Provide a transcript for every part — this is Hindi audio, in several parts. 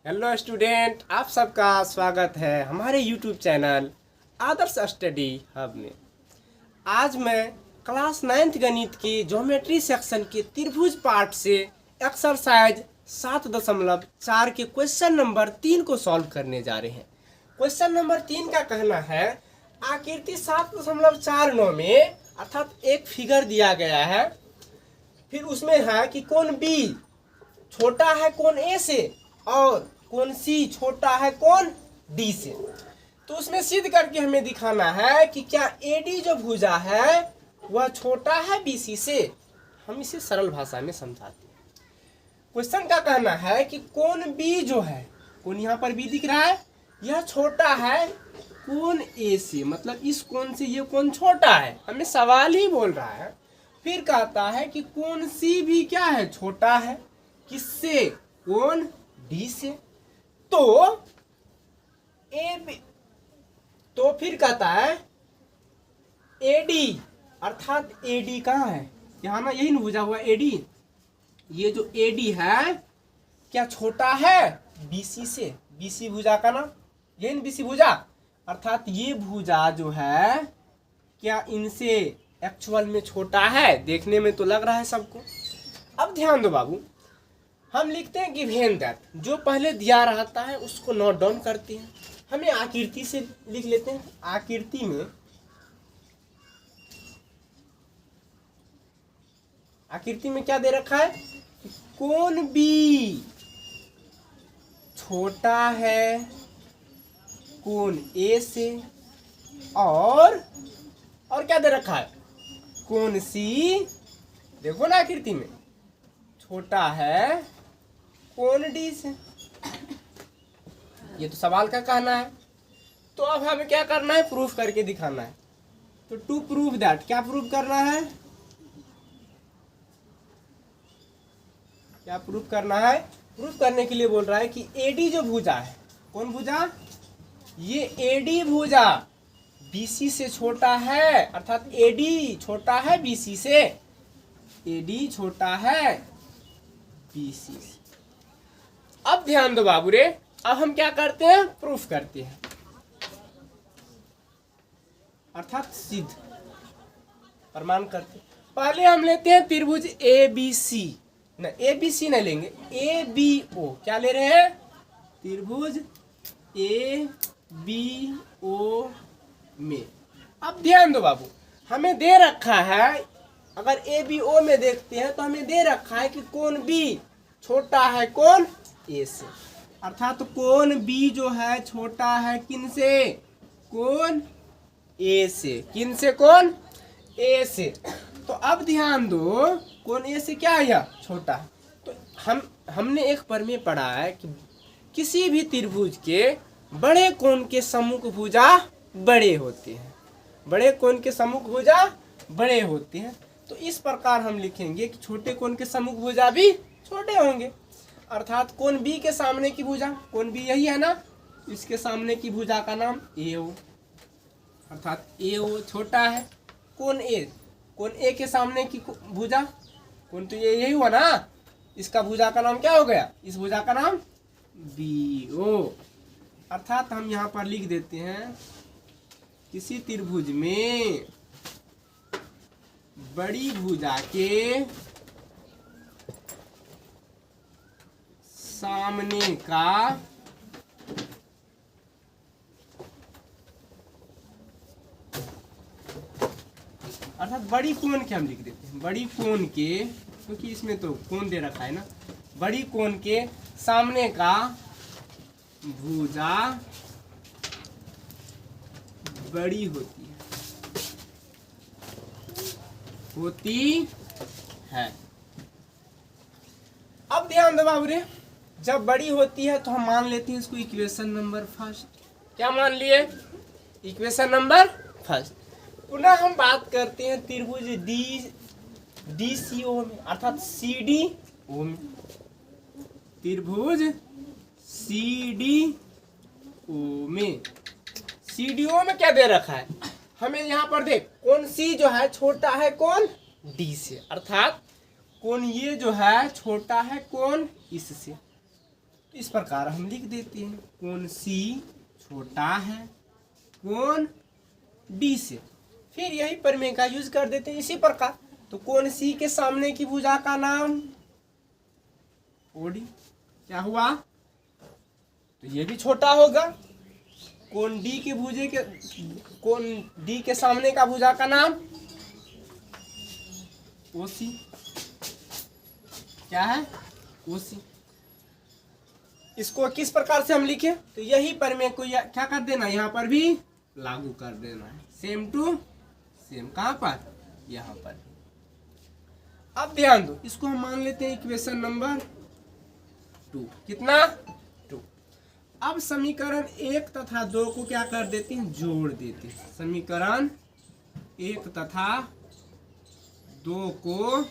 हेलो स्टूडेंट, आप सबका स्वागत है हमारे यूट्यूब चैनल आदर्श स्टडी हब में। आज मैं क्लास 9th गणित के ज्योमेट्री सेक्शन के त्रिभुज पार्ट से एक्सरसाइज 7.4 के क्वेश्चन नंबर 3 को सॉल्व करने जा रहे हैं। क्वेश्चन नंबर 3 का कहना है आकृति 7.49 में अर्थात एक फिगर दिया गया है, फिर उसमें है कि कोण बी छोटा है कोण ए से और कोण सी छोटा है कोण डी से। तो उसमें सिद्ध करके हमें दिखाना है कि क्या एडी जो भुजा है वह छोटा है बीसी से। हम इसे सरल भाषा में समझाते हैं। क्वेश्चन का कहना है कि कोण बी जो है, कोण यहाँ पर बी दिख रहा है, यह छोटा है कोण ए से, मतलब इस कोण से ये कोण छोटा है, हमें सवाल ही बोल रहा है। फिर कहता है कि कोण सी भी क्या है, छोटा है, किससे, कोण डी से। तो फिर कहता है एडी, अर्थात एडी कहाँ है, यहाँ ना यही न भुजा हुआ एडी, ये जो एडी है क्या छोटा है बीसी से। बीसी भुजा का नाम यही न, बीसी भुजा, अर्थात ये भुजा जो है क्या इनसे एक्चुअल में छोटा है, देखने में तो लग रहा है सबको। अब ध्यान दो बाबू, हम लिखते हैं गिवन दैट, जो पहले दिया रहता है उसको नोट डाउन करते हैं। हमें आकृति से लिख लेते हैं। आकृति में क्या दे रखा है, कोण बी छोटा है कोण ए से, और क्या दे रखा है, कोण सी देखो ना आकृति में छोटा है कोण डी से। ये तो सवाल का कहना है। तो अब हमें क्या करना है, प्रूफ करके दिखाना है। तो टू प्रूव दैट, क्या प्रूफ करना है, क्या प्रूफ करना है, प्रूफ करने के लिए बोल रहा है कि एडी जो भुजा है, कौन भुजा, ये एडी भुजा बीसी से छोटा है, अर्थात एडी छोटा है बीसी से, एडी छोटा है बीसी से। अब ध्यान दो बाबू रे, अब हम क्या करते हैं, प्रूफ करते हैं, अर्थात सिद्ध प्रमाण करते हैं। पहले हम लेते हैं त्रिभुज ए बी सी, न ए बी सी नहीं लेंगे, ए बी ओ, क्या ले रहे हैं, त्रिभुज ए बी ओ में। अब ध्यान दो बाबू, हमें दे रखा है, अगर ए बी ओ में देखते हैं तो हमें दे रखा है कि कोण बी छोटा है कोण ए से, अर्थात कोण बी जो है छोटा है किन से, कोण ए से, किन से, कोण ए से। तो अब ध्यान दो, कोण ए से क्या है, यह छोटा है। तो हमने एक प्रमेय पढ़ा है कि किसी भी त्रिभुज के बड़े कोण के सम्मुख भुजा बड़े होते हैं, बड़े कोण के सम्मुख भुजा बड़े होते हैं। तो इस प्रकार हम लिखेंगे कि छोटे कोण के सम्मुख भुजा भी छोटे होंगे, अर्थात कोण बी के सामने की भुजा, कोण बी यही है ना, इसके सामने की भुजा का नाम ए ओ, अर्थात ए ओ छोटा है कोण ए के सामने की भुजा, कोण तो ये यही हुआ ना, इसका भुजा का नाम क्या हो गया, इस भुजा का नाम बी ओ। अर्थात हम यहाँ पर लिख देते हैं किसी त्रिभुज में बड़ी भुजा के सामने का अर्थात बड़ी कोण के हम लिख देते हैं, बड़ी कोण के, क्योंकि इसमें तो कोण दे रखा है ना, बड़ी कोण के सामने का भुजा बड़ी होती है। अब ध्यान दो बाबू रे, जब बड़ी होती है तो हम मान लेते हैं इसको इक्वेशन नंबर फर्स्ट। क्या मान लिए, इक्वेशन नंबर फर्स्ट। पुनः हम बात करते हैं त्रिभुज डी सी ओ में, अर्थात सी डी ओ में, त्रिभुज सी डी ओ में। सी डी ओ में क्या दे रखा है, हमें यहाँ पर देख, कोण सी जो है छोटा है कोण डी से, अर्थात कोण ये जो है छोटा है कोण इससे। इस प्रकार हम लिख देते हैं कोण सी छोटा है कोण डी से। फिर यही प्रमेय का यूज कर देते हैं इसी प्रकार। तो कोण सी के सामने की भुजा का नाम ओडी। क्या हुआ? तो ये भी छोटा होगा। कोण डी के कोण डी के सामने का भुजा का नाम ओसी। क्या है? ओसी। इसको किस प्रकार से हम लिखें? तो यही प्रमेय को क्या कर देना, यहाँ पर भी लागू कर देना है। Same to same. कहाँ पर? यहाँ पर। अब ध्यान दो, इसको हम मान लेते हैं इक्वेशन नंबर 2। कितना? 2। अब समीकरण 1 तथा 2 को क्या कर देते हैं? जोड़ देते हैं। समीकरण 1 तथा 2 को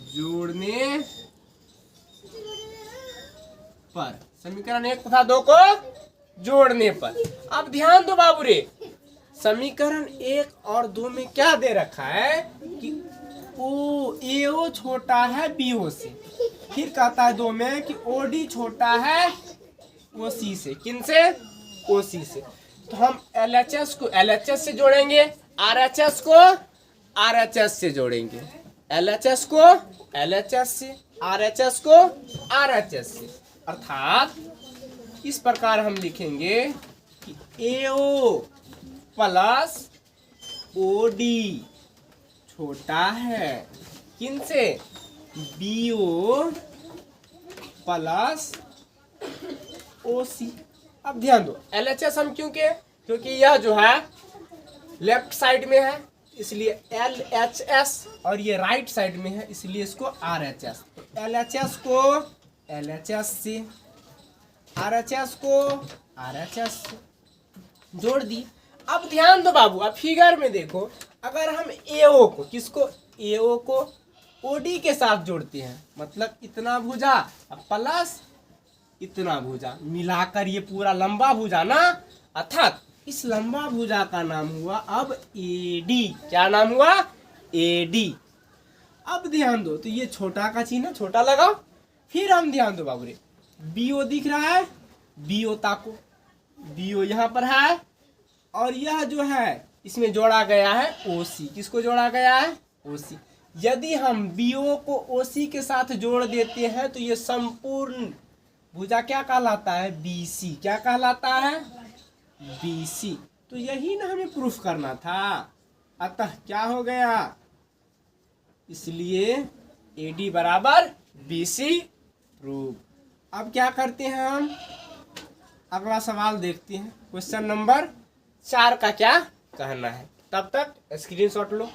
जोड़ने पर, समीकरण 1 तथा 2 को जोड़ने पर। अब ध्यान दो बाबू रे, समीकरण 1 और 2 में क्या दे रखा है कि एओ छोटा है बीओ से। फिर कहता है 2 में कि ओडी छोटा है ओसी से। किन से? ओसी से। तो हम एलएचएस को एलएचएस से जोड़ेंगे, आरएचएस को आरएचएस से जोड़ेंगे, एलएचएस को एलएचएस से, आरएचएस को आरएचएस से। अर्थात इस प्रकार हम लिखेंगे कि एओ प्लस ओडी छोटा है किन से? BO plus OC. अब ध्यान दो, एलएचएस हम क्यों के? क्योंकि यह जो है लेफ्ट साइड में है इसलिए एलएचएस, और ये राइट साइड में है इसलिए इसको आरएचएस। एलएचएस को एलएचएस से, आरएचएस को आरएचएस से जोड़ दी। अब ध्यान दो बाबू, अब फिगर में देखो, अगर हम एओ को, किसको? एओ को ओडी के साथ जोड़ते हैं, मतलब इतना भुजा प्लस इतना भुजा मिलाकर ये पूरा लंबा भुजा ना, अर्थात इस लंबा भुजा का नाम हुआ अब एडी। क्या नाम हुआ? एडी। अब ध्यान दो, तो ये छोटा का चिन्ह, छोटा लगाओ। फिर हम ध्यान दो बाबू रे, बीओ दिख रहा है, बीओ ताको, बीओ यहाँ पर है, और यह जो है इसमें जोड़ा गया है ओसी। किसको जोड़ा गया है? ओसी। यदि हम बीओ को ओसी के साथ जोड़ देते हैं तो ये संपूर्ण भुजा क्या कहलाता है? बीसी। क्या कहलाता है? बीसी। तो यही ना हमें प्रूफ करना था। अतः क्या हो गया? इसलिए एडी बराबर बीसी प्रूफ। अब क्या करते हैं हम? अगला सवाल देखते हैं। क्वेश्चन नंबर 4 का क्या कहना है। तब तक स्क्रीनशॉट लो।